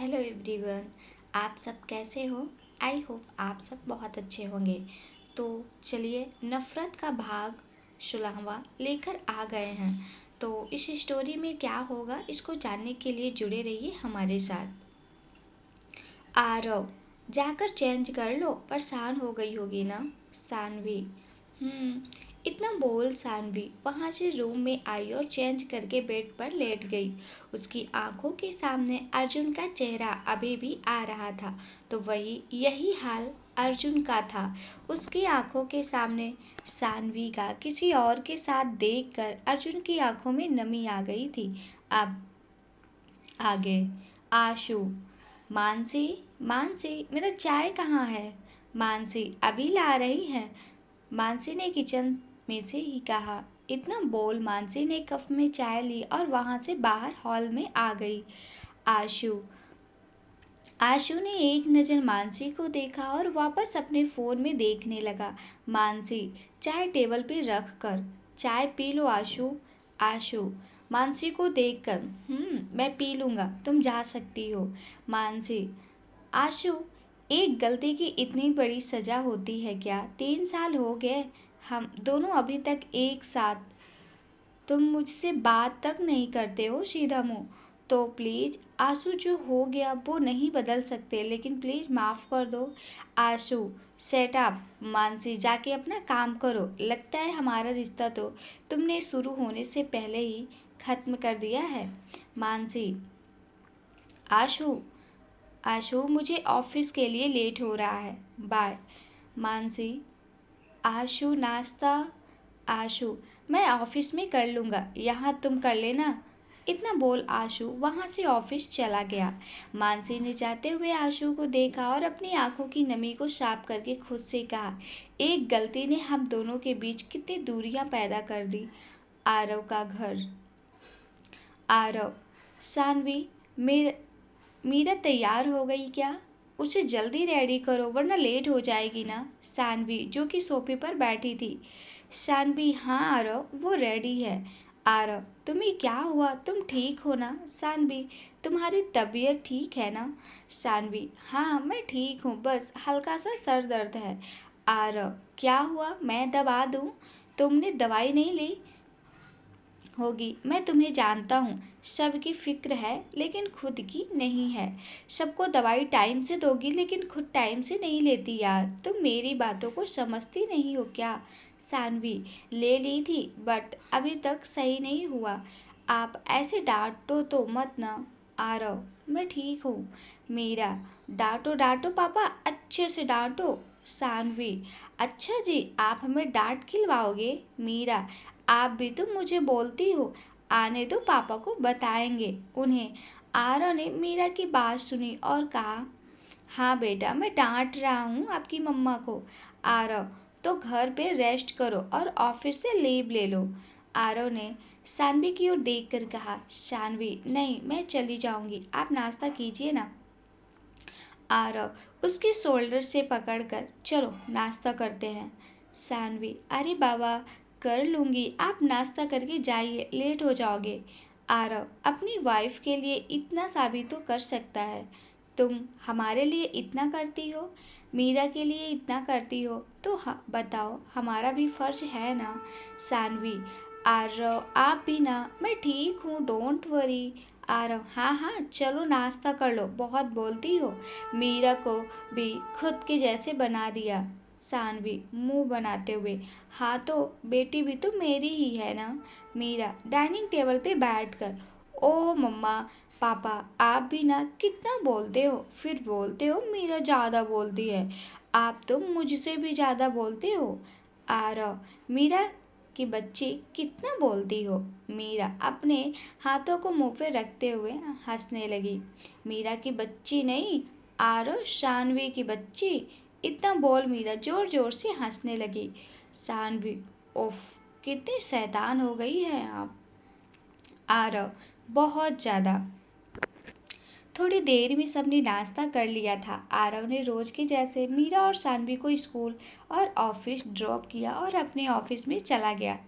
Hello everyone. आप सब कैसे हो? आई होप आप सब बहुत अच्छे होंगे। तो चलिए नफ़रत का भाग 16वां लेकर आ गए हैं। तो इस स्टोरी में क्या होगा इसको जानने के लिए जुड़े रहिए हमारे साथ। आरव, जाकर चेंज कर लो, परेशान हो गई होगी ना? सानवी, इतना बोल। सानवी वहाँ से रूम में आई और चेंज करके बेड पर लेट गई। उसकी आंखों के सामने अर्जुन का चेहरा अभी भी आ रहा था। तो वही यही हाल अर्जुन का था। उसकी आंखों के सामने सानवी का किसी और के साथ देखकर अर्जुन की आंखों में नमी आ गई थी। अब आगे आशु, मानसी, मानसी मेरा चाय कहाँ है? मानसी अभी ला रही हैं। मानसी ने किचन में से ही कहा। इतना बोल मानसी ने कप में चाय ली और वहां से बाहर हॉल में आ गई। आशु, आशु ने एक नज़र मानसी को देखा और वापस अपने फ़ोन में देखने लगा। मानसी, चाय टेबल पे रख कर, चाय पी लो आशु। आशु मानसी को देखकर, मैं पी लूँगा, तुम जा सकती हो। मानसी, आशु, एक गलती की इतनी बड़ी सज़ा होती है क्या? 3 साल हो गए, हम दोनों अभी तक एक साथ। तुम मुझसे बात तक नहीं करते हो सीधा मुंह। तो प्लीज़ आंसू, जो हो गया वो नहीं बदल सकते, लेकिन प्लीज़ माफ़ कर दो। आंसू, सेट अप। मानसी, जाके अपना काम करो। लगता है हमारा रिश्ता तो तुमने शुरू होने से पहले ही ख़त्म कर दिया है। मानसी, आशु, आशु मुझे ऑफिस के लिए लेट हो रहा है, बाय। मानसी, आशु नाश्ता। आशु, मैं ऑफिस में कर लूँगा, यहाँ तुम कर लेना। इतना बोल आशु वहाँ से ऑफिस चला गया। मानसी ने जाते हुए आशु को देखा और अपनी आंखों की नमी को साफ करके खुद से कहा, एक गलती ने हम दोनों के बीच कितनी दूरियां पैदा कर दी। आरव का घर। आरव, सानवी, मीरा तैयार हो गई क्या? उसे जल्दी रेडी करो वरना लेट हो जाएगी ना। सानवी, जो कि सोफे पर बैठी थी। सानवी, हाँ आरव, वो रेडी है। आरव, तुम्हें क्या हुआ? तुम ठीक हो ना? सानवी, तुम्हारी तबीयत ठीक है ना? सानवी, हाँ मैं ठीक हूँ, बस हल्का सा सर दर्द है। आरव, क्या हुआ? मैं दवा दूँ? तुमने दवाई नहीं ली होगी, मैं तुम्हें जानता हूँ। सबकी फिक्र है लेकिन खुद की नहीं है। सबको दवाई टाइम से दोगी लेकिन खुद टाइम से नहीं लेती यार। तुम मेरी बातों को समझती नहीं हो क्या? सानवी, ले ली थी बट अभी तक सही नहीं हुआ। आप ऐसे डांटो तो मत ना। आरव, मैं ठीक हूँ। मीरा, डांटो डांटो पापा, अच्छे से डांटो। सानवी, अच्छा जी, आप हमें डांट खिलवाओगे? मीरा, आप भी तो मुझे बोलती हो। आने दो, पापा को बताएंगे उन्हें। आरव ने मीरा की बात सुनी और कहा, हाँ बेटा, मैं डांट रहा हूँ आपकी मम्मा को। आरव, तो घर पे रेस्ट करो और ऑफिस से लीव ले लो। आरव ने सानवी की ओर देखकर कहा। सानवी, नहीं, मैं चली जाऊंगी, आप नाश्ता कीजिए ना। आरव उसके शोल्डर से पकड़कर, चलो नाश्ता करते हैं। सानवी, अरे बाबा, कर लूँगी, आप नाश्ता करके जाइए, लेट हो जाओगे। आरव अपनी वाइफ के लिए इतना सा भी तो कर सकता है। तुम हमारे लिए इतना करती हो, मीरा के लिए इतना करती हो, तो बताओ हमारा भी फर्ज है ना। सानवी, आरव आप भी ना, मैं ठीक हूँ, डोंट वरी। आरव, हाँ हाँ चलो नाश्ता कर लो, बहुत बोलती हो। मीरा को भी खुद के जैसे बना दिया। सानवी मुंह बनाते हुए, हाँ तो बेटी भी तो मेरी ही है ना। मीरा डाइनिंग टेबल पे बैठकर, ओह मम्मा, पापा आप भी ना कितना बोलते हो, फिर बोलते हो मीरा ज़्यादा बोलती है। आप तो मुझसे भी ज़्यादा बोलते हो। आरव, मीरा की बच्ची कितना बोलती हो। मीरा अपने हाथों को मुंह पे रखते हुए हंसने लगी। मीरा की बच्ची नहीं, आरव शानवी की बच्ची। इतना बोल मीरा जोर जोर से हंसने लगी। शानवी, उफ, कितनी शैतान हो गई है आप। आरव, बहुत ज़्यादा। थोड़ी देर में सबने नाश्ता कर लिया था। आरव ने रोज के जैसे मीरा और सानवी को स्कूल और ऑफिस ड्रॉप किया और अपने ऑफिस में चला गया।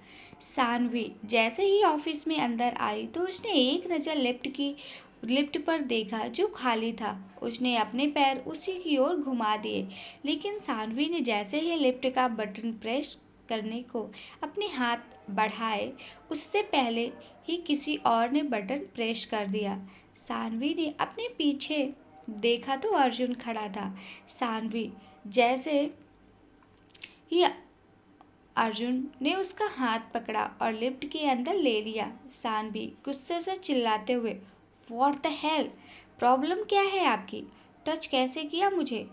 सानवी जैसे ही ऑफिस में अंदर आई तो उसने एक नज़र लेफ्ट की लिफ्ट पर देखा जो खाली था। उसने अपने पैर उसी की ओर घुमा दिए, लेकिन सानवी ने जैसे ही लिफ्ट का बटन प्रेस करने को अपने हाथ बढ़ाए, उससे पहले ही किसी और ने बटन प्रेस कर दिया। सानवी ने अपने पीछे देखा तो अर्जुन खड़ा था। सानवी जैसे ही अर्जुन ने उसका हाथ पकड़ा और लिफ्ट के अंदर ले लिया। सानवी गुस्से से चिल्लाते हुए, व्हाट द हेल, प्रॉब्लम क्या है आपकी? टच कैसे किया मुझे?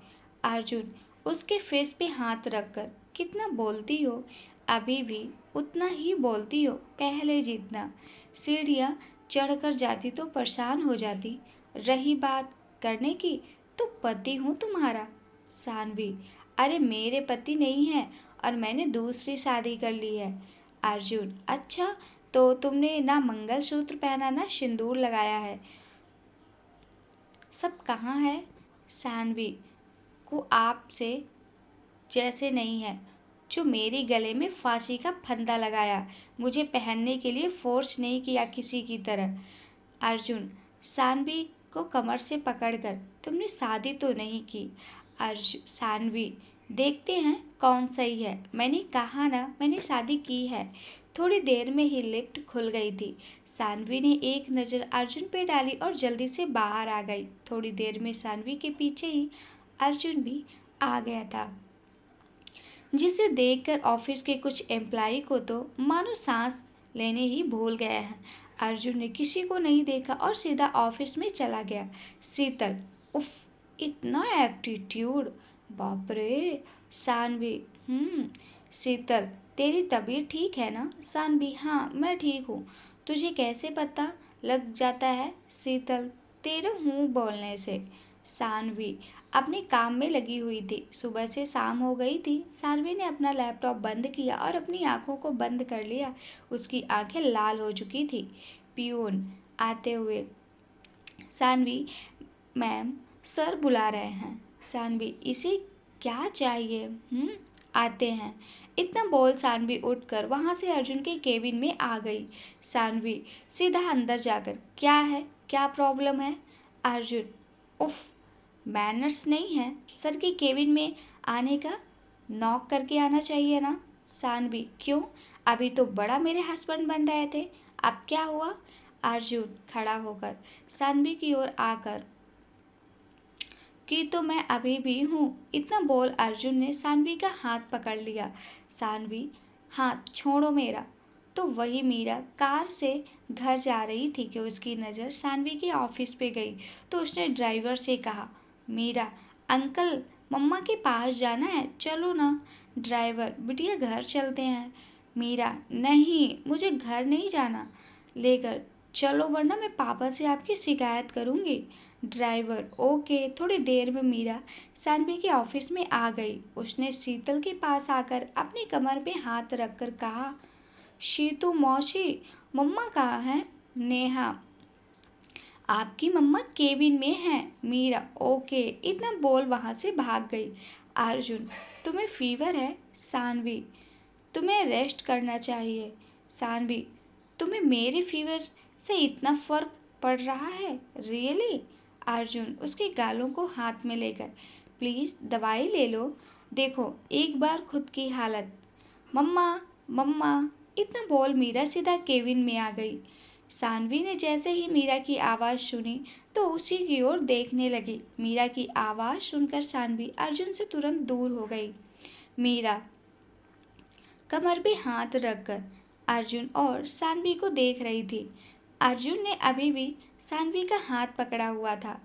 अर्जुन उसके फेस पे हाथ रखकर, कितना बोलती हो? अभी भी उतना ही बोलती हो पहले जितना। सीढ़ियाँ चढ़कर जाती तो परेशान हो जाती। रही बात करने की, तो पति हूँ तुम्हारा। सानवी, अरे मेरे पति नहीं है और मैंने दूसरी शादी कर ली है। अर्जुन, अच्छा, तो तुमने ना मंगलसूत्र पहना ना सिंदूर लगाया है, सब कहाँ है? सानवी को आपसे जैसे नहीं है, जो मेरे गले में फांसी का फंदा लगाया, मुझे पहनने के लिए फोर्स नहीं किया किसी की तरह। अर्जुन सानवी को कमर से पकड़कर, तुमने शादी तो नहीं की। अर्जुन सानवी, देखते हैं कौन सही है। मैंने कहा ना, मैंने शादी की है। थोड़ी देर में ही लिफ्ट खुल गई थी। सानवी ने एक नज़र अर्जुन पे डाली और जल्दी से बाहर आ गई। थोड़ी देर में सानवी के पीछे ही अर्जुन भी आ गया था, जिसे देखकर ऑफिस के कुछ एम्प्लॉय को तो मानो सांस लेने ही भूल गए हैं। अर्जुन ने किसी को नहीं देखा और सीधा ऑफिस में चला गया। शीतल, उफ, इतना एटीट्यूड, बाप रे। सानवी, शीतल, तेरी तबीयत ठीक है ना? सानवी, हाँ मैं ठीक हूँ। तुझे कैसे पता लग जाता है? शीतल, तेरे मुंह बोलने से। सानवी अपने काम में लगी हुई थी। सुबह से शाम हो गई थी। सानवी ने अपना लैपटॉप बंद किया और अपनी आंखों को बंद कर लिया। उसकी आंखें लाल हो चुकी थी। पियून आते हुए, सानवी, मैम सर बुला रहे हैं। सानवी, इसे क्या चाहिए? आते हैं। इतना बोल सानवी उठकर वहां से अर्जुन के केबिन में आ गई। सानवी सीधा अंदर जाकर, क्या है, क्या प्रॉब्लम है? अर्जुन, उफ, मैनर्स नहीं है सर के केबिन में आने का, नॉक करके आना चाहिए ना। सानवी, क्यों? अभी तो बड़ा मेरे हस्बैंड बन रहे थे, अब क्या हुआ? अर्जुन खड़ा होकर सानवी की ओर आकर, कि तो मैं अभी भी हूँ। इतना बोल अर्जुन ने सानवी का हाथ पकड़ लिया। सानवी, हाथ छोड़ो मेरा। तो वही मीरा कार से घर जा रही थी कि उसकी नज़र सानवी के ऑफिस पे गई, तो उसने ड्राइवर से कहा, मीरा, अंकल मम्मा के पास जाना है, चलो ना। ड्राइवर, बिटिया घर चलते हैं। मीरा, नहीं, मुझे घर नहीं जाना, लेकर चलो वरना मैं पापा से आपकी शिकायत करूँगी। Driver, okay. थोड़ी देर में मीरा सानवी के ऑफिस में आ गई। उसने शीतल के पास आकर अपनी कमर पे हाथ रखकर कहा, शीतू मौसी, मम्मा कहाँ हैं? नेहा, आपकी मम्मा केबिन में हैं। मीरा, ओके। इतना बोल वहाँ से भाग गई। अर्जुन, तुम्हें फीवर है? सानवी, तुम्हें रेस्ट करना चाहिए। सानवी, तुम्हें मेरे फीवर से इतना फर्क पड़ रहा है? रियली? अर्जुन उसके गालों को हाथ में लेकर, प्लीज़ दवाई ले लो, देखो एक बार खुद की हालत। मम्मा, मम्मा, इतना बोल मीरा सीधा केबिन में आ गई। सानवी ने जैसे ही मीरा की आवाज़ सुनी तो उसी की ओर देखने लगी। मीरा की आवाज़ सुनकर सानवी अर्जुन से तुरंत दूर हो गई। मीरा कमर पे हाथ रखकर अर्जुन और सानवी को देख रही थी। अर्जुन ने अभी भी सानवी का हाथ पकड़ा हुआ था।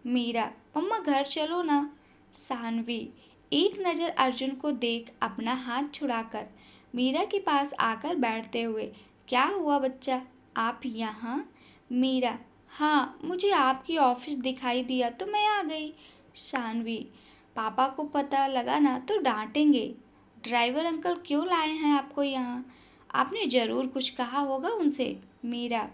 मीरा, मम्मा घर चलो ना। सानवी एक नज़र अर्जुन को देख अपना हाथ छुड़ाकर मीरा के पास आकर बैठते हुए, क्या हुआ बच्चा, आप यहाँ? मीरा, हाँ, मुझे आपकी ऑफिस दिखाई दिया तो मैं आ गई। सानवी, पापा को पता लगा ना तो डांटेंगे। ड्राइवर अंकल क्यों लाए हैं आपको यहाँ? आपने ज़रूर कुछ कहा होगा उनसे। मीरा,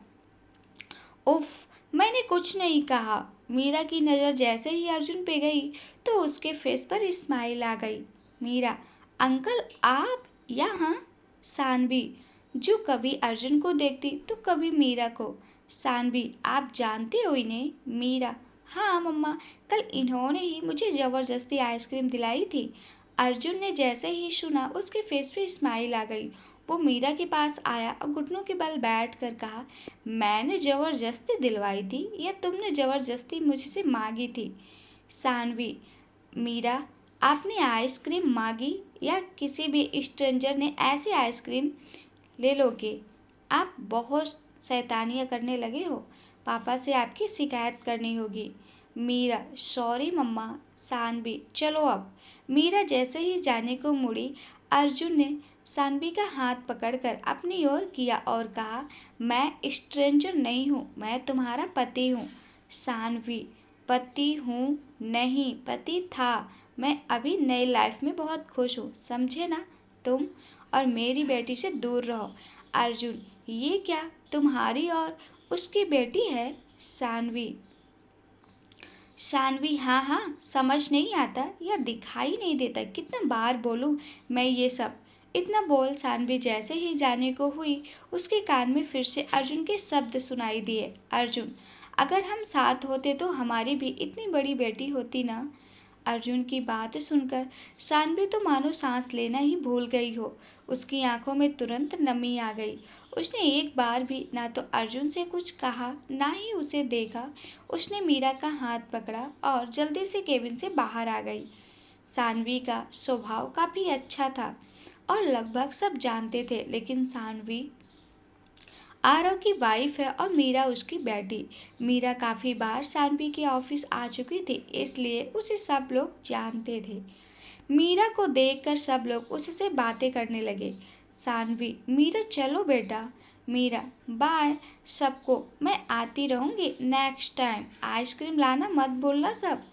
उफ, मैंने कुछ नहीं कहा। मीरा की नज़र जैसे ही अर्जुन पे गई तो उसके फेस पर स्माइल आ गई। मीरा, अंकल आप यहाँ? सानवी, जो कभी अर्जुन को देखती तो कभी मीरा को। सानवी, आप जानते हो इन्हें? मीरा, हाँ मम्मा, कल इन्होंने ही मुझे ज़बरदस्ती आइसक्रीम दिलाई थी। अर्जुन ने जैसे ही सुना उसके फेस पे स्माइल आ गई। वो मीरा के पास आया और घुटनों के बल बैठ कर कहा, मैंने ज़बरदस्ती दिलवाई थी या तुमने ज़बरदस्ती मुझसे मांगी थी? सानवी, मीरा, आपने आइसक्रीम मांगी या किसी भी स्ट्रेंजर ने ऐसी आइसक्रीम ले लोगे? आप बहुत शैतानियाँ करने लगे हो। पापा से आपकी शिकायत करनी होगी। मीरा, सॉरी मम्मा। सानवी, चलो अब। मीरा जैसे ही जाने को मुड़ी, अर्जुन ने सानवी का हाथ पकड़कर अपनी ओर किया और कहा, मैं स्ट्रेंजर नहीं हूँ, मैं तुम्हारा पति हूँ। सानवी, पति हूँ नहीं, पति था। मैं अभी नई लाइफ में बहुत खुश हूँ, समझे ना? तुम और मेरी बेटी से दूर रहो। अर्जुन, ये क्या तुम्हारी और उसकी बेटी है? सानवी, शानवी, हाँ हाँ, समझ नहीं आता या दिखाई नहीं देता, कितना बार बोलूँ मैं ये सब? इतना बोल शानवी जैसे ही जाने को हुई, उसके कान में फिर से अर्जुन के शब्द सुनाई दिए। अर्जुन, अगर हम साथ होते तो हमारी भी इतनी बड़ी बेटी होती ना। अर्जुन की बात सुनकर शानवी तो मानो सांस लेना ही भूल गई हो। उसकी आंखों में तुरंत नमी आ गई। उसने एक बार भी ना तो अर्जुन से कुछ कहा ना ही उसे देखा। उसने मीरा का हाथ पकड़ा और जल्दी से केबिन से बाहर आ गई। सानवी का स्वभाव काफी अच्छा था और लगभग सब जानते थे, लेकिन सानवी आरव की वाइफ है और मीरा उसकी बेटी। मीरा काफी बार सानवी के ऑफिस आ चुकी थी, इसलिए उसे सब लोग जानते थे। मीरा को देखकर सब लोग उससे बातें करने लगे। सानवी, मीरा चलो बेटा। मीरा, बाय सबको, मैं आती रहूंगी नेक्स्ट टाइम। आइसक्रीम लाना मत भूलना सब।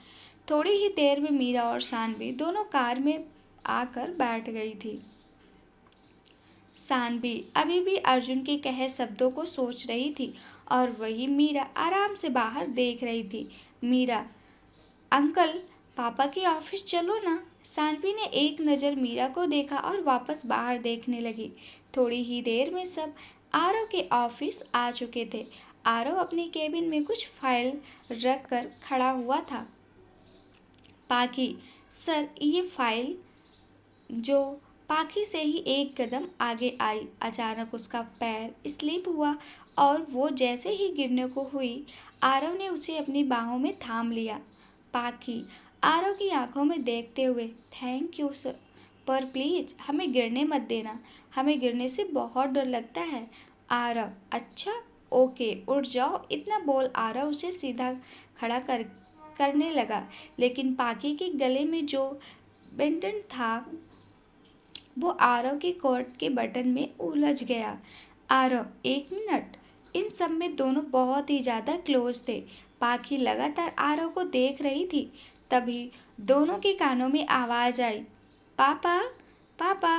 थोड़ी ही देर में मीरा और सानवी दोनों कार में आकर बैठ गई थी। सानवी अभी भी अर्जुन के कहे शब्दों को सोच रही थी और वही मीरा आराम से बाहर देख रही थी। मीरा, अंकल, पापा के ऑफिस चलो ना। सानवी ने एक नज़र मीरा को देखा और वापस बाहर देखने लगी। थोड़ी ही देर में सब आरव के ऑफिस आ चुके थे। आरव अपनी केबिन में कुछ फाइल रख कर खड़ा हुआ था। पाखी, सर ये फाइल। जो पाखी से ही एक कदम आगे आई, अचानक उसका पैर स्लिप हुआ और वो जैसे ही गिरने को हुई, आरव ने उसे अपनी बाहों में थाम लिया। पाखी आरव की आंखों में देखते हुए, थैंक यू सर, पर प्लीज हमें गिरने मत देना, हमें गिरने से बहुत डर लगता है। आरव, अच्छा ओके, उठ जाओ। इतना बोल आरव उसे सीधा खड़ा करने लगा, लेकिन पाखी के गले में जो बेंटन था वो आरव के कोट के बटन में उलझ गया। आरव, एक मिनट। इन सब में दोनों बहुत ही ज्यादा क्लोज थे। पाखी लगातार आरव को देख रही थी। तभी दोनों के कानों में आवाज आई, पापा, पापा।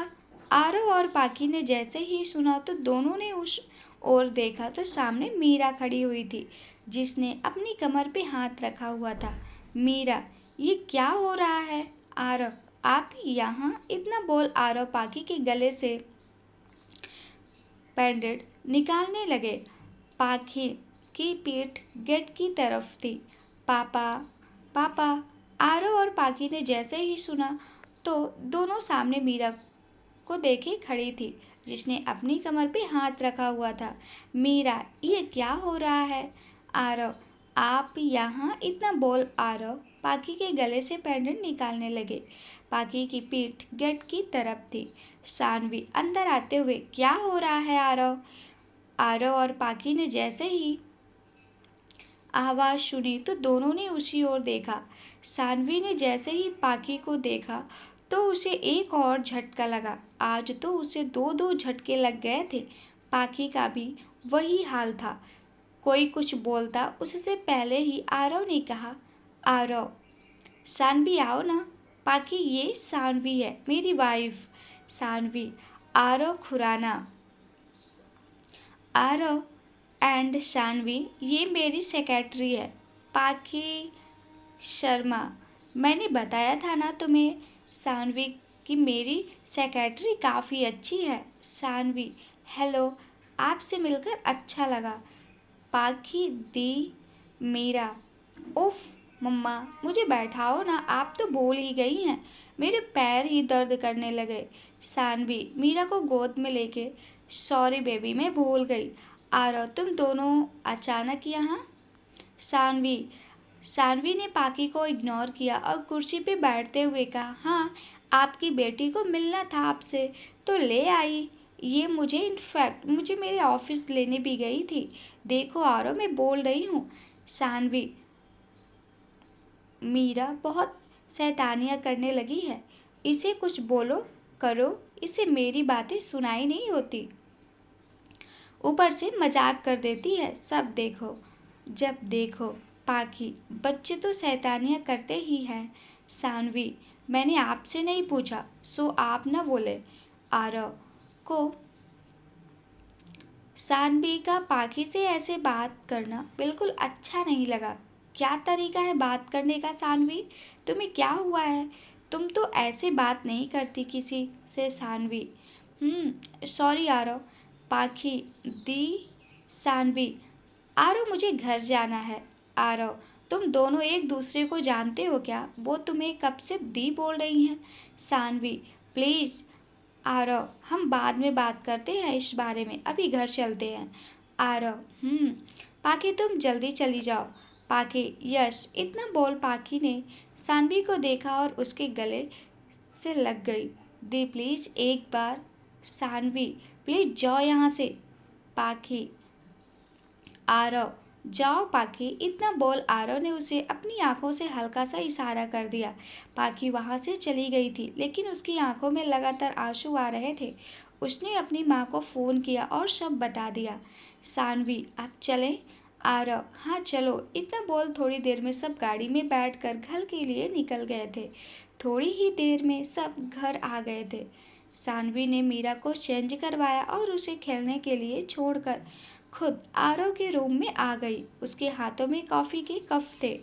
आरव और पाखी ने जैसे ही सुना तो दोनों ने उस ओर देखा तो सामने मीरा खड़ी हुई थी, जिसने अपनी कमर पे हाथ रखा हुआ था। मीरा, ये क्या हो रहा है? आरव, आप यहाँ? इतना बोल आरव पाखी के गले से पेंडेंट निकालने लगे। पाखी की पीठ गेट की तरफ थी। पापा, पापा। आरव और पाखी ने जैसे ही सुना तो दोनों सामने मीरा को देखे खड़ी थी, जिसने अपनी कमर पे हाथ रखा हुआ था। मीरा, ये क्या हो रहा है? आरव, आप यहाँ? इतना बोल आरव पाखी के गले से पेंडेंट निकालने लगे। पाखी की पीठ गेट की तरफ थी। सानवी अंदर आते हुए, क्या हो रहा है आरव? आरव और पाखी ने जैसे ही आवाज सुनी तो दोनों ने उसी ओर देखा। सानवी ने जैसे ही पाखी को देखा तो उसे एक और झटका लगा। आज तो उसे दो दो झटके लग गए थे। पाखी का भी वही हाल था। कोई कुछ बोलता उससे पहले ही आरव ने कहा, आरव, सानवी आओ ना। पाखी, ये सानवी है, मेरी वाइफ। सानवी, आरव खुराना। आरव एंड सानवी, ये मेरी सेक्रेटरी है, पाखी शर्मा। मैंने बताया था ना तुम्हें सानवी कि मेरी सेक्रेटरी काफ़ी अच्छी है। सानवी, हेलो, आपसे मिलकर अच्छा लगा। पाखी दी मीरा। उफ मम्मा, मुझे बैठाओ ना, आप तो बोल ही गई हैं। मेरे पैर ही दर्द करने लगे। सानवी मीरा को गोद में लेके, सॉरी बेबी, मैं भूल गई। आरव, तुम दोनों अचानक यहाँ? सानवी सानवी ने पाखी को इग्नोर किया और कुर्सी पे बैठते हुए कहा, हाँ, आपकी बेटी को मिलना था आपसे, तो ले आई। ये मुझे मेरे ऑफिस लेने भी गई थी। देखो आरव, मैं बोल रही हूँ। सानवी, मीरा बहुत शैतानियाँ करने लगी है। इसे कुछ बोलो करो, इसे मेरी बातें सुनाई नहीं होती, ऊपर से मजाक कर देती है। सब देखो, जब देखो। पाखी, बच्चे तो शैतानियाँ करते ही हैं। सानवी, मैंने आपसे नहीं पूछा, सो आप न बोले। आरव को सानवी का पाखी से ऐसे बात करना बिल्कुल अच्छा नहीं लगा। क्या तरीका है बात करने का सानवी? तुम्हें क्या हुआ है? तुम तो ऐसे बात नहीं करती किसी से सानवी। सॉरी आरव। पाखी दी सानवी, आरव मुझे घर जाना है। आरव, तुम दोनों एक दूसरे को जानते हो क्या? वो तुम्हें कब से दी बोल रही हैं। सानवी, प्लीज़ आरव, हम बाद में बात करते हैं इस बारे में, अभी घर चलते हैं। आरव, पाखी तुम जल्दी चली जाओ। पाखी, यश। इतना बोल पाखी ने सानवी को देखा और उसके गले से लग गई। दी प्लीज़ एक बार। सानवी, प्लीज़ जाओ यहाँ से। पाखी, आरव, जाओ पाखी। इतना बोल आरव ने उसे अपनी आंखों से हल्का सा इशारा कर दिया। पाखी वहां से चली गई थी, लेकिन उसकी आंखों में लगातार आंसू आ रहे थे। उसने अपनी माँ को फ़ोन किया और सब बता दिया। सानवी, आप चलें? आरव, हाँ चलो। इतना बोल थोड़ी देर में सब गाड़ी में बैठकर घर के लिए निकल गए थे। थोड़ी ही देर में सब घर आ गए थे। सानवी ने मीरा को चेंज करवाया और उसे खेलने के लिए छोड़कर खुद आरव के रूम में आ गई। उसके हाथों में कॉफ़ी के कप थे।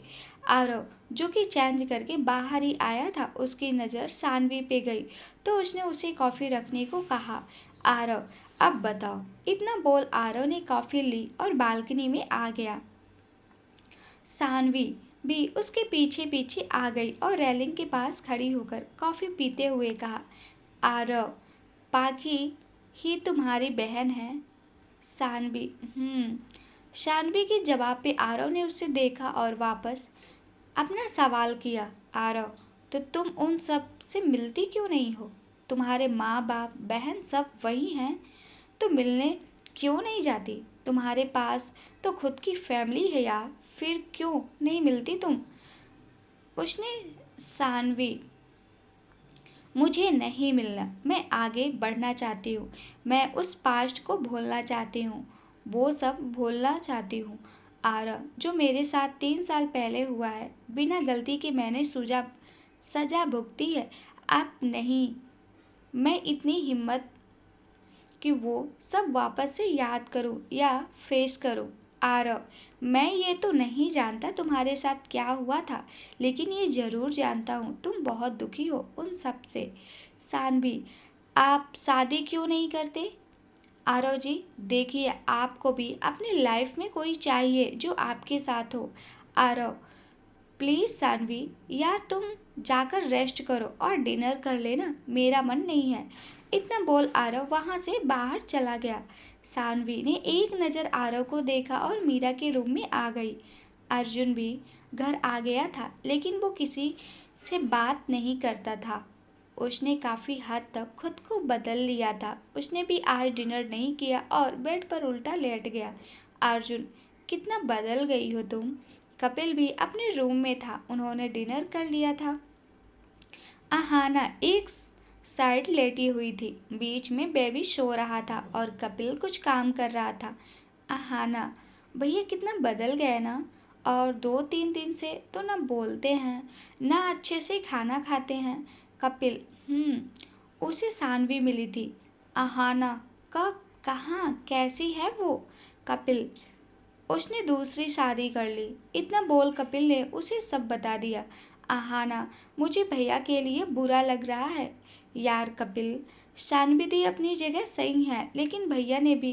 आरव, जो कि चेंज करके बाहर ही आया था, उसकी नज़र सानवी पे गई तो उसने उसे कॉफ़ी रखने को कहा। आरव, अब बताओ। इतना बोल आरव ने कॉफ़ी ली और बालकनी में आ गया। सानवी भी उसके पीछे पीछे आ गई और रेलिंग के पास खड़ी होकर कॉफ़ी पीते हुए कहा, आरव, पाखी ही तुम्हारी बहन है? सानवी, शानवी के जवाब पे आरव ने उसे देखा और वापस अपना सवाल किया। आरव, तो तुम उन सब से मिलती क्यों नहीं हो? तुम्हारे माँ बाप बहन सब वही हैं, तो मिलने क्यों नहीं जाती? तुम्हारे पास तो खुद की फैमिली है यार, फिर क्यों नहीं मिलती तुम? उसने सानवी, मुझे नहीं मिलना, मैं आगे बढ़ना चाहती हूँ। मैं उस पास्ट को भूलना चाहती हूँ, वो सब भूलना चाहती हूँ। आरव, जो मेरे साथ 3 साल पहले हुआ है, बिना गलती के मैंने सजा भुगती है। अब नहीं मैं इतनी हिम्मत कि वो सब वापस से याद करूं या फेस करूं। आरव, मैं ये तो नहीं जानता तुम्हारे साथ क्या हुआ था, लेकिन ये ज़रूर जानता हूँ तुम बहुत दुखी हो उन सब से। सानवी, आप शादी क्यों नहीं करते? आरव जी, देखिए, आपको भी अपनी लाइफ में कोई चाहिए जो आपके साथ हो। आरव, प्लीज़ सानवी, यार तुम जाकर रेस्ट करो और डिनर कर लेना, मेरा मन नहीं है। इतना बोल आरव वहाँ से बाहर चला गया। सानवी ने एक नज़र आरव को देखा और मीरा के रूम में आ गई। अर्जुन भी घर आ गया था, लेकिन वो किसी से बात नहीं करता था। उसने काफ़ी हद तक खुद को बदल लिया था। उसने भी आज डिनर नहीं किया और बेड पर उल्टा लेट गया। अर्जुन, कितना बदल गई हो तुम। कपिल भी अपने रूम में था, उन्होंने डिनर कर लिया था। आहाना एक साइड लेटी हुई थी, बीच में बेबी सो रहा था और कपिल कुछ काम कर रहा था। आहाना, भैया कितना बदल गए ना, और 2-3 दिन से तो ना बोलते हैं ना अच्छे से खाना खाते हैं। कपिल, उसे सानवी मिली थी। आहाना, कब, कहाँ, कैसी है वो? कपिल, उसने दूसरी शादी कर ली। इतना बोल कपिल ने उसे सब बता दिया। आहाना, मुझे भैया के लिए बुरा लग रहा है। यार कपिल, शानवी दी अपनी जगह सही है, लेकिन भैया ने भी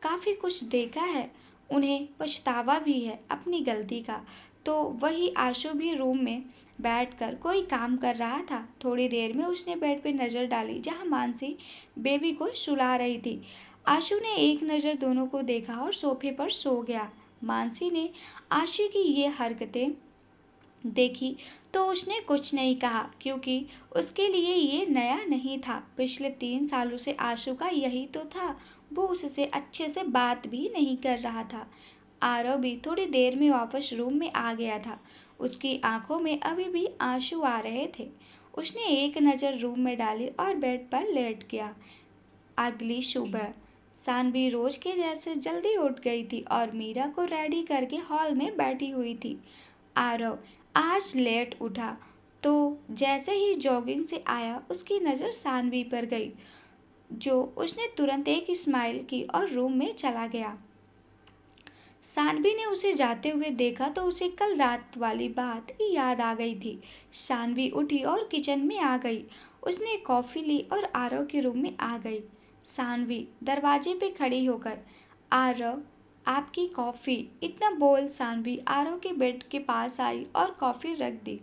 काफ़ी कुछ देखा है। उन्हें पछतावा भी है अपनी गलती का। तो वही आशु भी रूम में बैठकर कोई काम कर रहा था। थोड़ी देर में उसने बेड पर नज़र डाली जहाँ मानसी बेबी को सुला रही थी। आशु ने एक नज़र दोनों को देखा और सोफे पर सो गया। मानसी ने आशु की ये हरकतें देखी तो उसने कुछ नहीं कहा, क्योंकि उसके लिए ये नया नहीं था। पिछले 3 सालों से आशु का यही तो था। वो उससे अच्छे से बात भी नहीं कर रहा था। आरव भी थोड़ी देर में वापस रूम में आ गया था। उसकी आंखों में अभी भी आंसू आ रहे थे। उसने एक नज़र रूम में डाली और बेड पर लेट गया। अगली सुबह सानवी रोज के जैसे जल्दी उठ गई थी और मीरा को रेडी करके हॉल में बैठी हुई थी। आरव आज लेट उठा तो जैसे ही जॉगिंग से आया उसकी नज़र सानवी पर गई, जो उसने तुरंत एक स्माइल की और रूम में चला गया। सानवी ने उसे जाते हुए देखा तो उसे कल रात वाली बात याद आ गई थी। सानवी उठी और किचन में आ गई। उसने कॉफ़ी ली और आरव के रूम में आ गई। सानवी दरवाजे पे खड़ी होकर, आरव आपकी कॉफ़ी, इतना बोल सानवी आरव के बेड के पास आई और कॉफ़ी रख दी।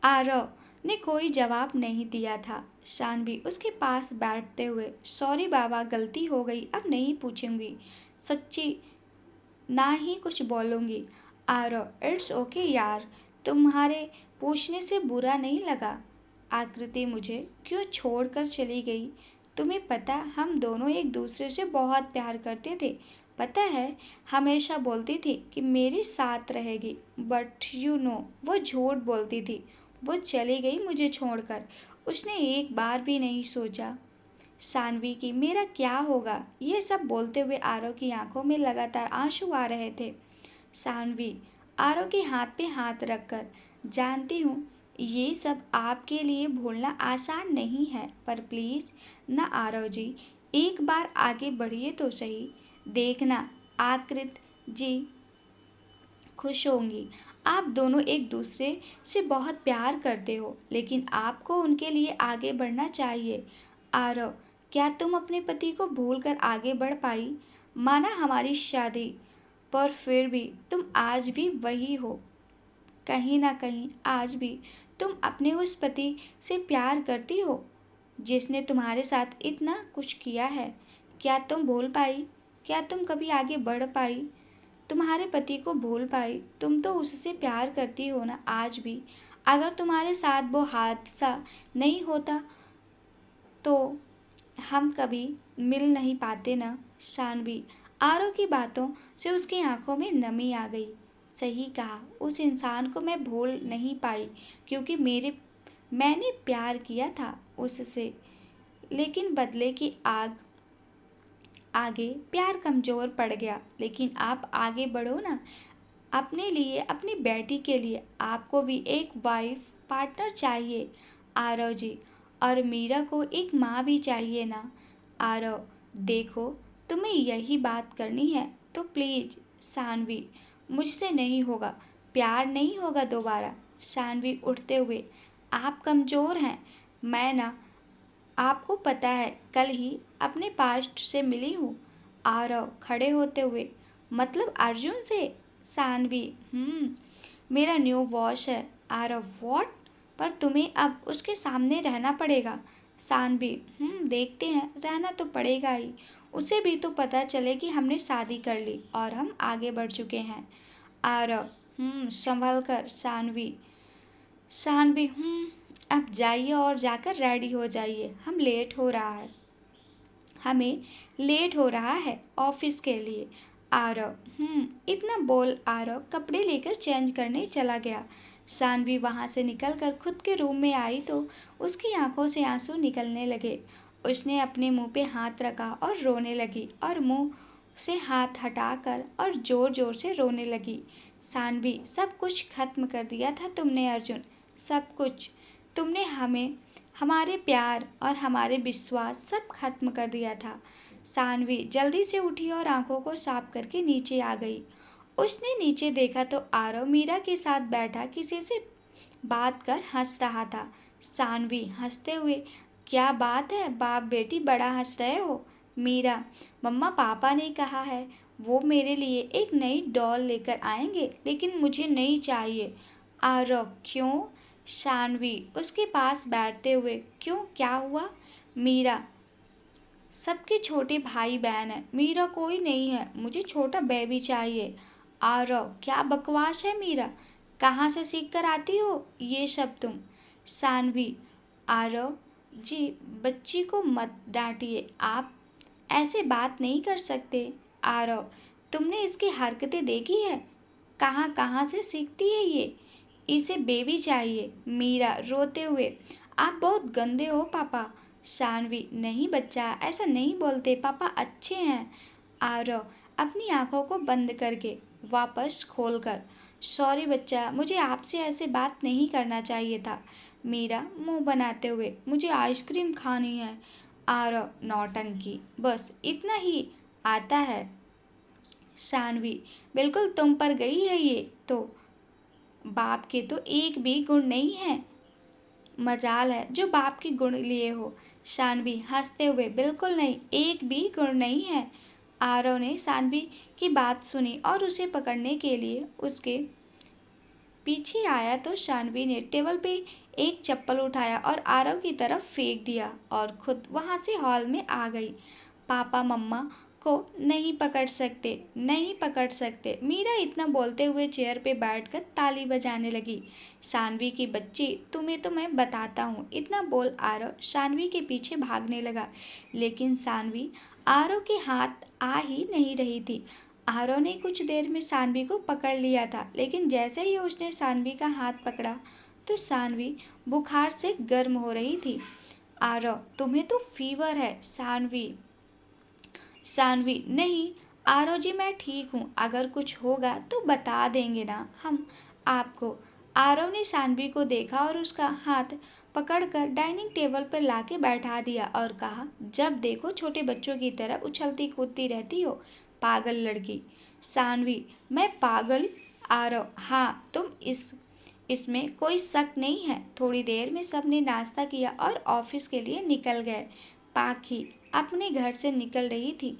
आरव ने कोई जवाब नहीं दिया था। सानवी उसके पास बैठते हुए, सॉरी बाबा, गलती हो गई, अब नहीं पूछूंगी, सच्ची ना ही कुछ बोलूंगी। आरव इट्स ओके यार, तुम्हारे पूछने से बुरा नहीं लगा। आकृति मुझे क्यों छोड़कर चली गई? तुम्हें पता, हम दोनों एक दूसरे से बहुत प्यार करते थे। पता है, हमेशा बोलती थी कि मेरे साथ रहेगी, बट यू नो वो झूठ बोलती थी। वो चली गई मुझे छोड़कर। उसने एक बार भी नहीं सोचा सानवी की मेरा क्या होगा। ये सब बोलते हुए आरव की आंखों में लगातार आंसू आ रहे थे। सानवी आरव के हाथ पे हाथ रखकर, जानती हूँ ये सब आपके लिए भूलना आसान नहीं है, पर प्लीज़ ना आरव जी, एक बार आगे बढ़िए तो सही। देखना आकृत जी खुश होंगी। आप दोनों एक दूसरे से बहुत प्यार करते हो, लेकिन आपको उनके लिए आगे बढ़ना चाहिए। आरव, क्या तुम अपने पति को भूलकर आगे बढ़ पाई? माना हमारी शादी, पर फिर भी तुम आज भी वही हो। कहीं ना कहीं आज भी तुम अपने उस पति से प्यार करती हो जिसने तुम्हारे साथ इतना कुछ किया है। क्या तुम भूल पाई? क्या तुम कभी आगे बढ़ पाई? तुम्हारे पति को भूल पाई? तुम तो उससे प्यार करती हो ना आज भी। अगर तुम्हारे साथ वो हादसा नहीं होता तो हम कभी मिल नहीं पाते ना। शानवी आरव की बातों से उसकी आंखों में नमी आ गई। सही कहा, उस इंसान को मैं भूल नहीं पाई, क्योंकि मैंने प्यार किया था उससे, लेकिन बदले की आगे प्यार कमज़ोर पड़ गया। लेकिन आप आगे बढ़ो ना, अपने लिए, अपनी बेटी के लिए। आपको भी एक वाइफ पार्टनर चाहिए आरव जी, और मीरा को एक माँ भी चाहिए ना। आरव देखो, तुम्हें यही बात करनी है तो प्लीज़ सानवी, मुझसे नहीं होगा, प्यार नहीं होगा दोबारा। सानवी उठते हुए, आप कमज़ोर हैं, मैं ना, आपको पता है कल ही अपने पास्ट से मिली हूँ। आरव खड़े होते हुए, मतलब अर्जुन से? सानवी मेरा न्यू वॉच है। आरव व्हाट? पर तुम्हें अब उसके सामने रहना पड़ेगा। सानवी देखते हैं, रहना तो पड़ेगा ही। उसे भी तो पता चले कि हमने शादी कर ली और हम आगे बढ़ चुके हैं। आरव संभल कर। सानवी सानवी अब जाइए और जाकर रेडी हो जाइए, हमें लेट हो रहा है ऑफिस के लिए। आरव इतना बोल आरव कपड़े लेकर चेंज करने चला गया। सानवी वहाँ से निकलकर खुद के रूम में आई तो उसकी आंखों से आंसू निकलने लगे। उसने अपने मुंह पे हाथ रखा और रोने लगी, और मुंह से हाथ हटाकर और जोर जोर से रोने लगी। सानवी, सब कुछ खत्म कर दिया था तुमने अर्जुन, सब कुछ। तुमने हमें, हमारे प्यार और हमारे विश्वास सब खत्म कर दिया था। सानवी जल्दी से उठी और आंखों को साफ करके नीचे आ गई। उसने नीचे देखा तो आरव मीरा के साथ बैठा किसी से बात कर हंस रहा था। सानवी हंसते हुए, क्या बात है बाप बेटी बड़ा हंस रहे हो? मीरा, मम्मा पापा ने कहा है वो मेरे लिए एक नई डॉल लेकर आएंगे, लेकिन मुझे नहीं चाहिए। आरव, क्यों? शानवी उसके पास बैठते हुए, क्यों, क्या हुआ? मीरा, सबके छोटे भाई बहन हैं, मीरा कोई नहीं है, मुझे छोटा बेबी चाहिए। आरव, क्या बकवास है मीरा, कहाँ से सीख कर आती हो ये सब तुम? सानवी, आरव जी, बच्ची को मत डांटिए, आप ऐसे बात नहीं कर सकते। आरव, तुमने इसकी हरकतें देखी है, कहाँ कहाँ से सीखती है ये, इसे बेबी चाहिए। मीरा रोते हुए, आप बहुत गंदे हो पापा। शानवी, नहीं बच्चा, ऐसा नहीं बोलते, पापा अच्छे हैं। आरव अपनी आंखों को बंद करके वापस खोलकर, सॉरी बच्चा, मुझे आपसे ऐसे बात नहीं करना चाहिए था। मीरा मुंह बनाते हुए, मुझे आइसक्रीम खानी है। आरव, नौटंकी, बस इतना ही आता है। शानवी, बिल्कुल तुम पर गई है ये तो, बाप के तो एक भी गुण नहीं है, मजाल है जो बाप के गुण लिए हो। शानवी हंसते हुए, बिल्कुल नहीं, एक भी गुण नहीं है। आरव ने शानवी की बात सुनी और उसे पकड़ने के लिए उसके पीछे आया तो शानवी ने टेबल पे एक चप्पल उठाया और आरव की तरफ फेंक दिया और खुद वहां से हॉल में आ गई। पापा मम्मा को नहीं पकड़ सकते, नहीं पकड़ सकते। मीरा इतना बोलते हुए चेयर पे बैठकर ताली बजाने लगी। शानवी की बच्ची, तुम्हें तो मैं बताता हूँ, इतना बोल आरव शानवी के पीछे भागने लगा, लेकिन शानवी आरव के हाथ आ ही नहीं रही थी। आरव ने कुछ देर में सानवी को पकड़ लिया था, लेकिन जैसे ही उसने सानवी का हाथ पकड़ा तो सानवी बुखार से गर्म हो रही थी। आरव, तुम्हें तो फीवर है। सानवी, सानवी, नहीं आरव जी, मैं ठीक हूँ, अगर कुछ होगा तो बता देंगे ना हम आपको। आरव ने सानवी को देखा और उसका हाथ पकड़कर डाइनिंग टेबल पर लाके बैठा दिया और कहा, जब देखो छोटे बच्चों की तरह उछलती कूदती रहती हो, पागल लड़की। सानवी, मैं पागल? आरव, हाँ तुम, इसमें कोई शक नहीं है। थोड़ी देर में सबने नाश्ता किया और ऑफिस के लिए निकल गए। पाखी अपने घर से निकल रही थी,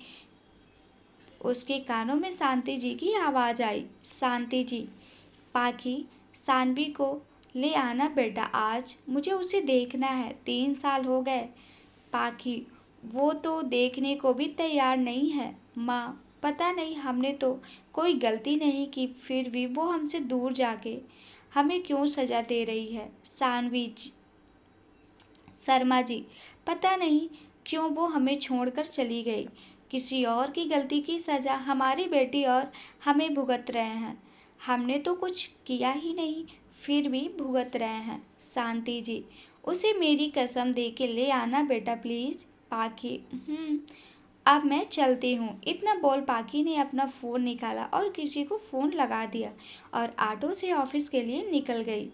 उसके कानों में शांति जी की आवाज़ आई। शांति जी, पाखी, सानवी को ले आना बेटा, आज मुझे उसे देखना है, 3 साल हो गए। पाखी, वो तो देखने को भी तैयार नहीं है। माँ, पता नहीं, हमने तो कोई गलती नहीं की, फिर भी वो हमसे दूर जाके हमें क्यों सजा दे रही है। सानवी जी, शर्मा जी, पता नहीं क्यों वो हमें छोड़कर चली गई, किसी और की गलती की सज़ा हमारी बेटी और हमें भुगत रहे हैं। हमने तो कुछ किया ही नहीं, फिर भी भुगत रहे हैं। शांति जी, उसे मेरी कसम दे के ले आना बेटा प्लीज़। पाखी, अब मैं चलती हूँ। इतना बोल पाखी ने अपना फ़ोन निकाला और किसी को फ़ोन लगा दिया और ऑटो से ऑफिस के लिए निकल गई।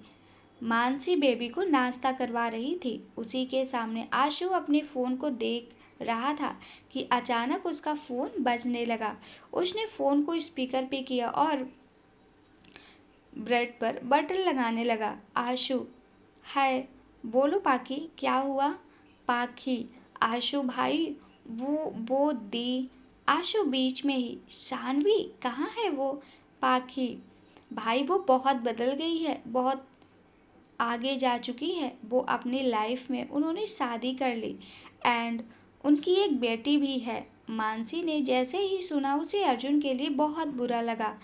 मानसी बेबी को नाश्ता करवा रही थी, उसी के सामने आशु अपने फ़ोन को देख रहा था कि अचानक उसका फ़ोन बजने लगा। उसने फ़ोन को स्पीकर पे किया और ब्रेड पर बटन लगाने लगा। आशु, हाय, बोलो पाखी, क्या हुआ? पाखी, आशु भाई, वो दी। आशु बीच में ही, शानवी कहाँ है वो? पाखी, भाई वो बहुत बदल गई है, बहुत आगे जा चुकी है, वो अपनी लाइफ में उन्होंने शादी कर ली एंड उनकी एक बेटी भी है। मानसी ने जैसे ही सुना उसे अर्जुन के लिए बहुत बुरा लगा।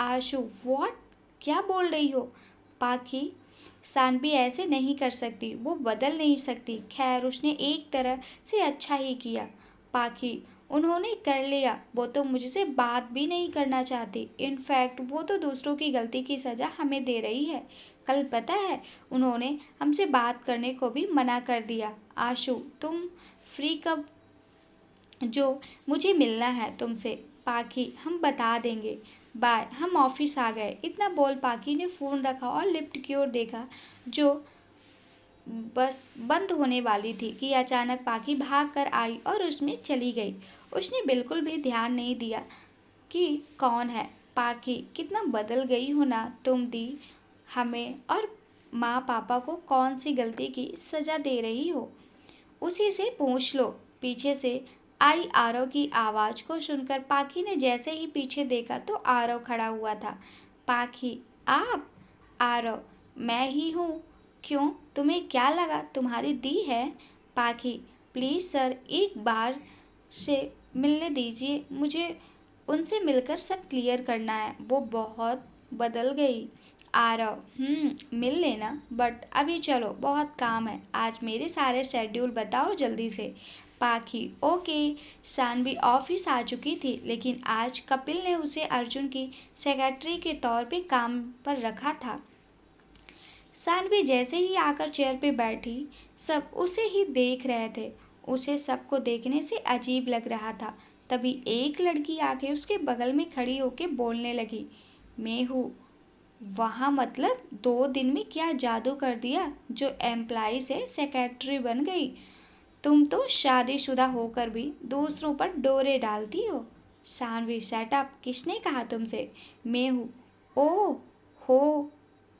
आशु, व्हाट, क्या बोल रही हो? पाखी, सानवी ऐसे नहीं कर सकती, वो बदल नहीं सकती, खैर उसने एक तरह से अच्छा ही किया। पाखी, उन्होंने कर लिया, वो तो मुझसे बात भी नहीं करना चाहती, इनफैक्ट वो तो दूसरों की गलती की सज़ा हमें दे रही है। कल पता है उन्होंने हमसे बात करने को भी मना कर दिया। आशु, तुम फ्री कब, जो मुझे मिलना है तुमसे। पाखी, हम बता देंगे, बाय, हम ऑफिस आ गए। इतना बोल पाखी ने फ़ोन रखा और लिफ्ट की ओर देखा, जो बस बंद होने वाली थी कि अचानक पाखी भाग कर आई और उसमें चली गई। उसने बिल्कुल भी ध्यान नहीं दिया कि कौन है। पाखी, कितना बदल गई हो ना तुम दी, हमें और माँ पापा को कौन सी गलती की सज़ा दे रही हो, उसी से पूछ लो। पीछे से आई आरव की आवाज़ को सुनकर पाखी ने जैसे ही पीछे देखा तो आरव खड़ा हुआ था। पाखी, आप? आरव, मैं ही हूँ। क्यों, तुम्हें क्या लगा तुम्हारी दी है? पाखी, प्लीज़ सर, एक बार से मिलने दीजिए, मुझे उनसे मिलकर सब क्लियर करना है। वो बहुत बदल गई। आरव, मिल लेना, बट अभी चलो, बहुत काम है। आज मेरे सारे शेड्यूल बताओ जल्दी से। पाखी, ओके। सानवी ऑफिस आ चुकी थी, लेकिन आज कपिल ने उसे अर्जुन की सेक्रेटरी के तौर पे काम पर रखा था। सानवी जैसे ही आकर चेयर पे बैठी, सब उसे ही देख रहे थे। उसे सबको देखने से अजीब लग रहा था। तभी एक लड़की आके उसके बगल में खड़ी होके बोलने लगी, मैं हूँ वहाँ, मतलब 2 दिन में क्या जादू कर दिया जो एम्प्लॉय से सेक्रेटरी बन गई। तुम तो शादीशुदा होकर भी दूसरों पर डोरे डालती हो। सानवी, सेट अप, किसने कहा तुमसे? मैं हूँ। ओह हो,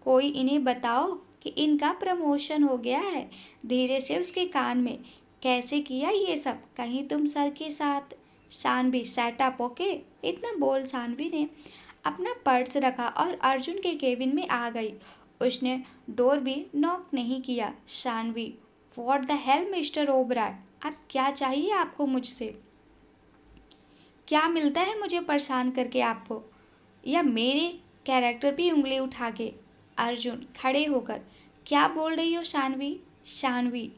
कोई इन्हें बताओ कि इनका प्रमोशन हो गया है। धीरे से उसके कान में, कैसे किया ये सब, कहीं तुम सर के साथ? Saanvi, set up, okay. इतना बोल सानवी ने अपना पर्स रखा और अर्जुन के केबिन में आ गई। उसने डोर भी नॉक नहीं किया। Saanvi, what the hell mister Oberoi, अब क्या चाहिए आपको मुझसे? क्या मिलता है मुझे परेशान करके आपको, या मेरे कैरेक्टर पे उंगली उठा के? अर्जुन खड़े होकर, क्या बोल रही हो सानवी? सानवी,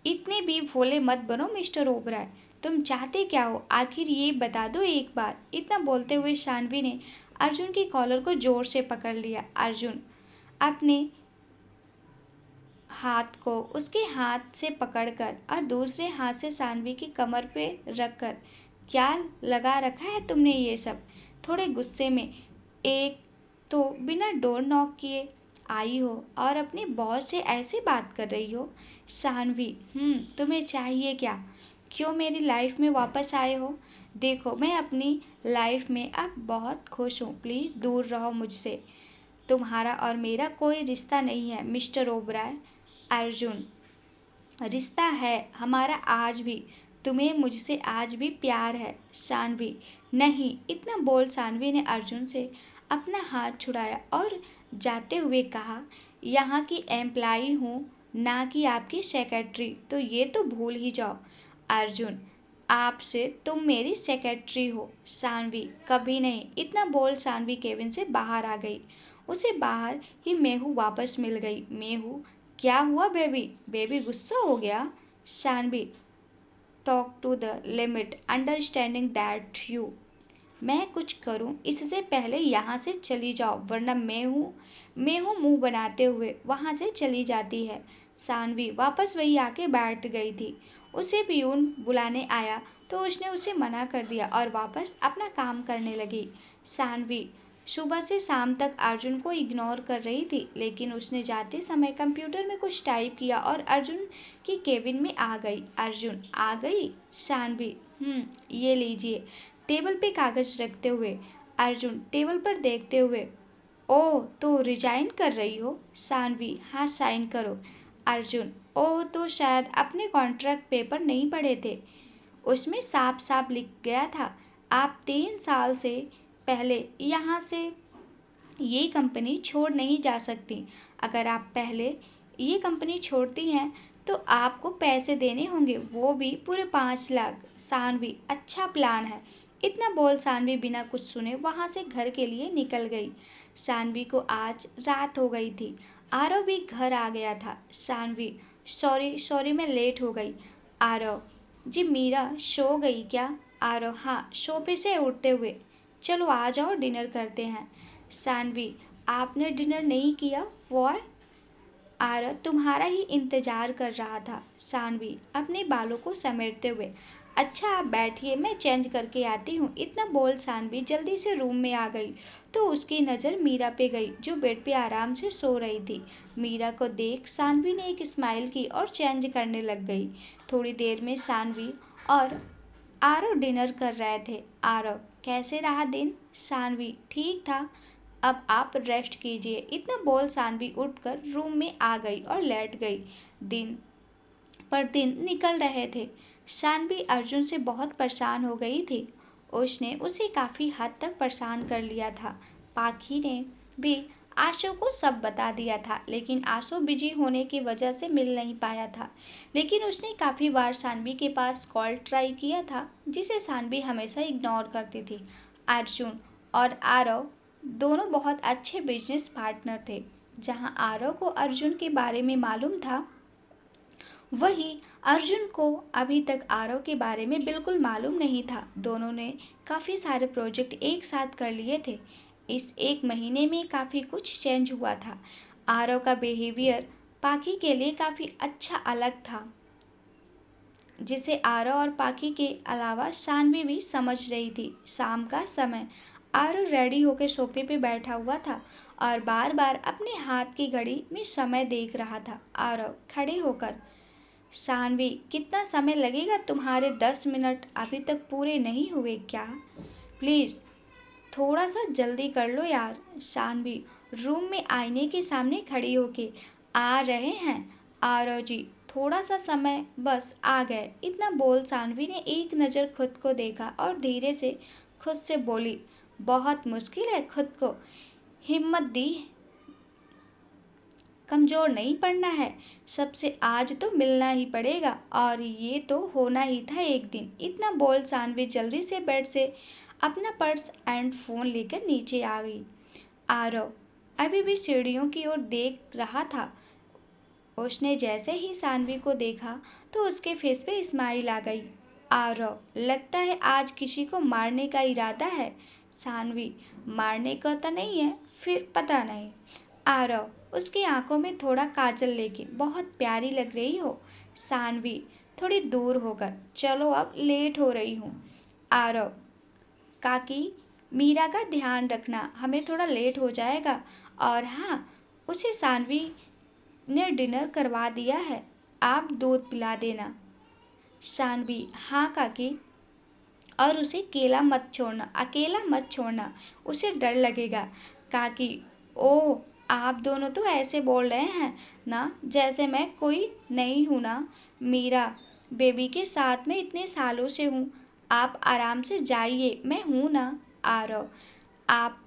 इतने भी भोले मत बनो मिस्टर ओबराय, तुम चाहते क्या हो, आखिर ये बता दो एक बार। इतना बोलते हुए सानवी ने अर्जुन की कॉलर को जोर से पकड़ लिया। अर्जुन अपने हाथ को उसके हाथ से पकड़कर और दूसरे हाथ से सानवी की कमर पे रखकर, क्या लगा रखा है तुमने ये सब? थोड़े गुस्से में, एक तो बिना डोर नॉक किए आई हो और अपने बॉस से ऐसे बात कर रही हो। सानवी, तुम्हें चाहिए क्या? क्यों मेरी लाइफ में वापस आए हो? देखो, मैं अपनी लाइफ में अब बहुत खुश हूँ, प्लीज़ दूर रहो मुझसे। तुम्हारा और मेरा कोई रिश्ता नहीं है मिस्टर ओबराय। अर्जुन, रिश्ता है हमारा आज भी, तुम्हें मुझसे आज भी प्यार है। सानवी, नहीं। इतना बोल सानवी ने अर्जुन से अपना हाथ छुड़ाया और जाते हुए कहा, यहाँ की एम्प्लॉई हूँ, ना कि आपकी सेक्रेटरी, तो ये तो भूल ही जाओ। अर्जुन, आपसे तुम मेरी सेक्रेटरी हो। सानवी, कभी नहीं। इतना बोल सानवी केबिन से बाहर आ गई। उसे बाहर ही मेहू वापस मिल गई। मेहू, क्या हुआ बेबी? बेबी गुस्सा हो गया? Saanvi, talk to the limit, understanding that you. मैं कुछ करूं इससे पहले यहाँ से चली जाओ, वरना मैं हूँ मुंह बनाते हुए वहाँ से चली जाती है। सानवी वापस वही आके बैठ गई थी। उसे पियून बुलाने आया तो उसने उसे मना कर दिया और वापस अपना काम करने लगी। सानवी सुबह से शाम तक अर्जुन को इग्नोर कर रही थी, लेकिन उसने जाते समय कंप्यूटर में कुछ टाइप किया और अर्जुन की केबिन में आ गई। अर्जुन, आ गई? सानवी, ये लीजिए। टेबल पे कागज रखते हुए अर्जुन टेबल पर देखते हुए, ओह, तो रिजाइन कर रही हो? सानवी, हाँ, साइन करो। अर्जुन, ओह, तो शायद अपने कॉन्ट्रैक्ट पेपर नहीं पढ़े थे, उसमें साफ साफ लिख गया था आप 3 साल से पहले यहाँ से ये कंपनी छोड़ नहीं जा सकती। अगर आप पहले ये कंपनी छोड़ती हैं तो आपको पैसे देने होंगे, वो भी पूरे 5 लाख। सानवी, अच्छा प्लान है। इतना बोल सानवी बिना कुछ सुने वहाँ से घर के लिए निकल गई। सानवी को आज रात हो गई थी। आरव भी घर आ गया था। सानवी, सॉरी सॉरी, मैं लेट हो गई। आरव जी, मीरा सो गई क्या? आरव, हाँ, सोफे से उठते हुए, चलो आ जाओ डिनर करते हैं। सानवी, आपने डिनर नहीं किया? वॉय? आरव तुम्हारा ही इंतजार कर रहा था। सानवी अपने बालों को समेटते हुए, अच्छा आप बैठिए, मैं चेंज करके आती हूँ। इतना बोल सानवी जल्दी से रूम में आ गई तो उसकी नज़र मीरा पे गई जो बेड पे आराम से सो रही थी। मीरा को देख सानवी ने एक स्माइल की और चेंज करने लग गई। थोड़ी देर में सानवी और आरव डिनर कर रहे थे। आरव, कैसे रहा दिन? सानवी, ठीक था, अब आप रेस्ट कीजिए। इतना बोल सानवी उठकर रूम में आ गई और लेट गई। दिन पर दिन निकल रहे थे। शानवी अर्जुन से बहुत परेशान हो गई थी। उसने उसे काफ़ी हद तक परेशान कर लिया था। पाखी ने भी आशु को सब बता दिया था, लेकिन आशु बिजी होने की वजह से मिल नहीं पाया था। लेकिन उसने काफ़ी बार शानवी के पास कॉल ट्राई किया था, जिसे शानवी हमेशा इग्नोर करती थी। अर्जुन और आरव दोनों बहुत अच्छे बिजनेस पार्टनर थे। जहां आरव को अर्जुन के बारे में मालूम था, वही अर्जुन को अभी तक आरव के बारे में बिल्कुल मालूम नहीं था। दोनों ने काफ़ी सारे प्रोजेक्ट एक साथ कर लिए थे। इस एक महीने में काफ़ी कुछ चेंज हुआ था। आरव का बिहेवियर पाखी के लिए काफ़ी अच्छा अलग था, जिसे आरव और पाखी के अलावा शानवी भी समझ रही थी। शाम का समय आरव रेडी होकर सोफे पे बैठा हुआ था और बार बार अपने हाथ की घड़ी में समय देख रहा था। आरव खड़े होकर, शानवी, कितना समय लगेगा? तुम्हारे 10 मिनट अभी तक पूरे नहीं हुए क्या? प्लीज़ थोड़ा सा जल्दी कर लो यार। शानवी रूम में आईने के सामने खड़ी होके, आ रहे हैं आरव जी, थोड़ा सा समय, बस आ गए। इतना बोल शानवी ने एक नज़र खुद को देखा और धीरे से खुद से बोली, बहुत मुश्किल है खुद को हिम्मत दी, कमज़ोर नहीं पड़ना है। सबसे आज तो मिलना ही पड़ेगा और ये तो होना ही था एक दिन। इतना बोल शानवी जल्दी से बेड से अपना पर्स एंड फ़ोन लेकर नीचे आ गई। आरव अभी भी सीढ़ियों की ओर देख रहा था। उसने जैसे ही शानवी को देखा तो उसके फेस पे स्माइल आ गई। आरव, लगता है आज किसी को मारने का इरादा है। शानवी, मारने का तो नहीं है, फिर पता नहीं। आरव उसकी आंखों में थोड़ा काजल लेके, बहुत प्यारी लग रही हो। शानवी थोड़ी दूर होकर, चलो अब लेट हो रही हूँ। आरव, काकी, मीरा का ध्यान रखना, हमें थोड़ा लेट हो जाएगा। और हाँ, उसे शानवी ने डिनर करवा दिया है, आप दूध पिला देना। शानवी, हाँ काकी, और उसे अकेला मत छोड़ना, उसे डर लगेगा। काकी, ओ, आप दोनों तो ऐसे बोल रहे हैं ना जैसे मैं कोई नहीं हूँ ना। मीरा बेबी के साथ में इतने सालों से हूँ, आप आराम से जाइए, मैं हूँ ना। आरव, आप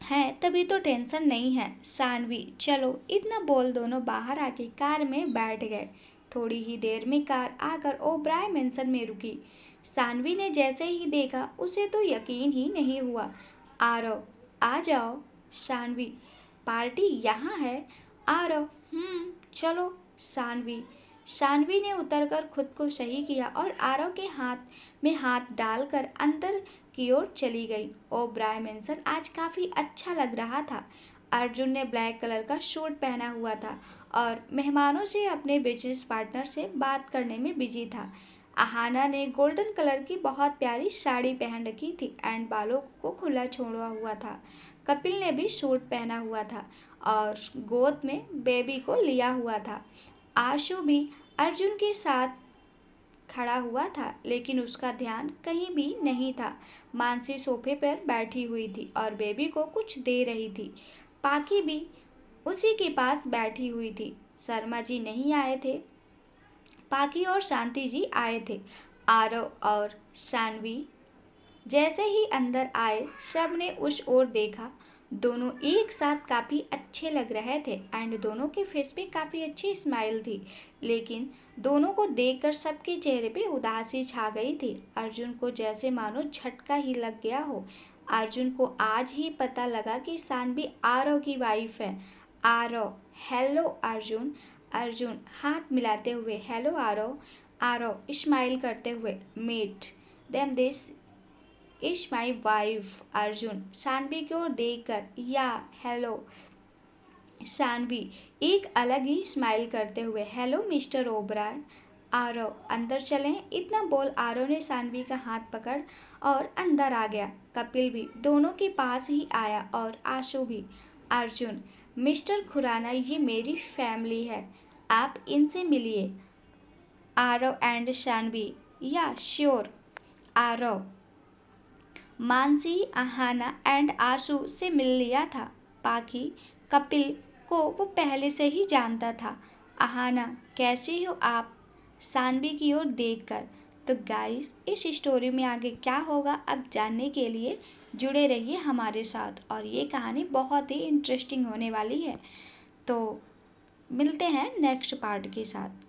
हैं तभी तो टेंशन नहीं है। शानवी, चलो। इतना बोल दोनों बाहर आके कार में बैठ गए। थोड़ी ही देर में कार आकर ओबराय मेंशन में रुकी। शानवी ने जैसे ही देखा उसे तो यकीन ही नहीं हुआ। आरव, आ जाओ। शानवी, पार्टी यहाँ है। आरव, चलो। शानवी शानवी ने उतरकर खुद को सही किया और आरव के हाथ में हाथ डालकर अंदर की ओर चली गई। ओबराय मेंशन आज काफ़ी अच्छा लग रहा था। अर्जुन ने ब्लैक कलर का सूट पहना हुआ था और मेहमानों से अपने बिजनेस पार्टनर से बात करने में बिजी था। आहाना ने गोल्डन कलर की बहुत प्यारी साड़ी पहन रखी थी एंड बालों को खुला छोड़ा हुआ था। कपिल ने भी सूट पहना हुआ था और गोद में बेबी को लिया हुआ था। आशु भी अर्जुन के साथ खड़ा हुआ था, लेकिन उसका ध्यान कहीं भी नहीं था। मानसी सोफे पर बैठी हुई थी और बेबी को कुछ दे रही थी। पाकी भी उसी के पास बैठी हुई थी। शर्मा जी नहीं आए थे। पाकी और शांति जी आए थे। आरव और शानवी जैसे ही अंदर आए, सब ने उस ओर देखा। दोनों एक साथ काफ़ी अच्छे लग रहे थे एंड दोनों के फेस पे काफ़ी अच्छी स्माइल थी, लेकिन दोनों को देखकर सबके चेहरे पे उदासी छा गई थी। अर्जुन को जैसे मानो झटका ही लग गया हो। अर्जुन को आज ही पता लगा कि शानवी आरव की वाइफ है। आरव, हेलो अर्जुन। अर्जुन हाथ मिलाते हुए, हेलो आरव। आरव स्माइल करते हुए, मीट देम, दिस इश माई वाइफ। अर्जुन शानवी की ओर देखकर, या हेलो। शानवी एक अलग ही स्माइल करते हुए, हेलो मिस्टर ओबराय। आरव, अंदर चलें। इतना बोल आरव ने शानवी का हाथ पकड़ और अंदर आ गया। कपिल भी दोनों के पास ही आया और आशु भी। अर्जुन, मिस्टर खुराना, ये मेरी फैमिली है, आप इनसे मिलिए। आरव एंड शानवी, या श्योर। आरव, मानसी, आहाना एंड आशु से मिल लिया था। पाखी, कपिल को वो पहले से ही जानता था। आहाना, कैसी हो आप? सानवी की ओर देखकर। तो गाइस, इस स्टोरी में आगे क्या होगा अब जानने के लिए जुड़े रहिए हमारे साथ, और ये कहानी बहुत ही इंटरेस्टिंग होने वाली है। तो मिलते हैं नेक्स्ट पार्ट के साथ।